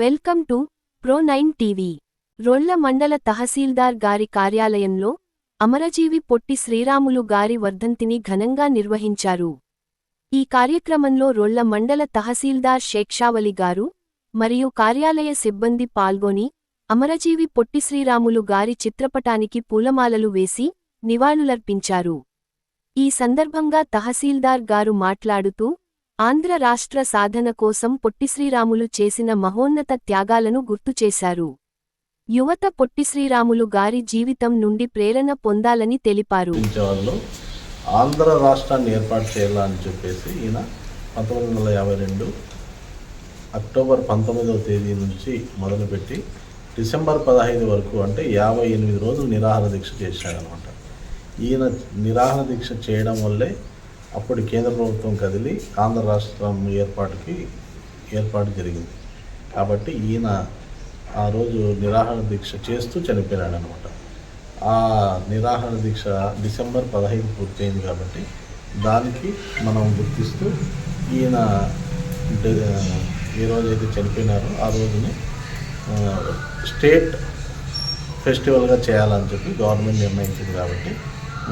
Welcome to ప్రో9 TV. Rolla మండల తహసీల్దార్ గారి కార్యాలయంలో అమరజీవి పొట్టి శ్రీరాములు గారి వర్ధంతిని ఘనంగా నిర్వహించారు. ఈ కార్యక్రమంలో రొల్ల మండల తహసీల్దార్ షేక్షావలి గారు మరియు కార్యాలయ సిబ్బంది పాల్గొని అమరజీవి పొట్టి శ్రీరాములు గారి చిత్రపటానికి పూలమాలలు వేసి నివాళులర్పించారు. ఈ సందర్భంగా తహసీల్దార్ గారు మాట్లాడుతూ ఆంధ్ర రాష్ట్ర సాధన కోసం పొట్టిశ్రీరాములు చేసిన మహోన్నత త్యాగాలను గుర్తుచేశారు. యువత పొట్టిశ్రీరాములు గారి జీవితం నుండి ప్రేరణ పొందాలని తెలిపారు. ఆంధ్ర రాష్ట్రాన్ని ఏర్పాటు చేయాలని చెప్పేసి ఈయన 1952 అక్టోబర్ 19వ తేదీ నుంచి మొదలుపెట్టి డిసెంబర్ 15 వరకు అంటే 58 రోజులు నిరాహార దీక్ష చేశాడనమాట. ఈయన నిరాహార దీక్ష చేయడం వల్లే అప్పుడు కేంద్ర ప్రభుత్వం కదిలి ఆంధ్ర రాష్ట్రం ఏర్పాటు జరిగింది. కాబట్టి ఈయన ఆ రోజు నిరాహార దీక్ష చేస్తూ చనిపోయాడు అనమాట. ఆ నిరాహార దీక్ష డిసెంబర్ 15 పూర్తయింది. కాబట్టి దానికి మనం గుర్తిస్తూ ఈయన ఏ రోజైతే చనిపోయినారో ఆ రోజుని స్టేట్ ఫెస్టివల్గా చేయాలని చెప్పి గవర్నమెంట్ నిర్ణయించింది. కాబట్టి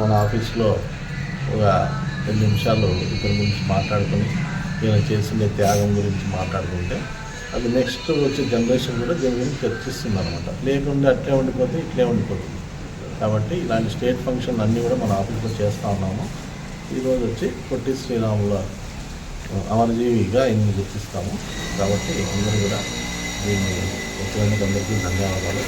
మన ఆఫీస్లో ఒక 2 నిమిషాలు ఇద్దరి గురించి మాట్లాడుకొని ఈయన చేసిన త్యాగం గురించి మాట్లాడుకుంటే అది నెక్స్ట్ వచ్చే జనరేషన్ కూడా దీని గురించి చర్చిస్తుంది అనమాట. లేకుండా అట్లే ఉండిపోతే ఇట్లే ఉండిపోతుంది. కాబట్టి ఇలాంటి స్టేట్ ఫంక్షన్ అన్నీ కూడా మన ఆఫీస్లో చేస్తూ ఉన్నాము. ఈరోజు వచ్చి పొట్టి శ్రీరాముల అమరజీవిగా ఇన్ని గుర్తిస్తాము. కాబట్టి అందరూ కూడా దీన్ని వచ్చినందుకు అందరికీ ధన్యవాదాలు.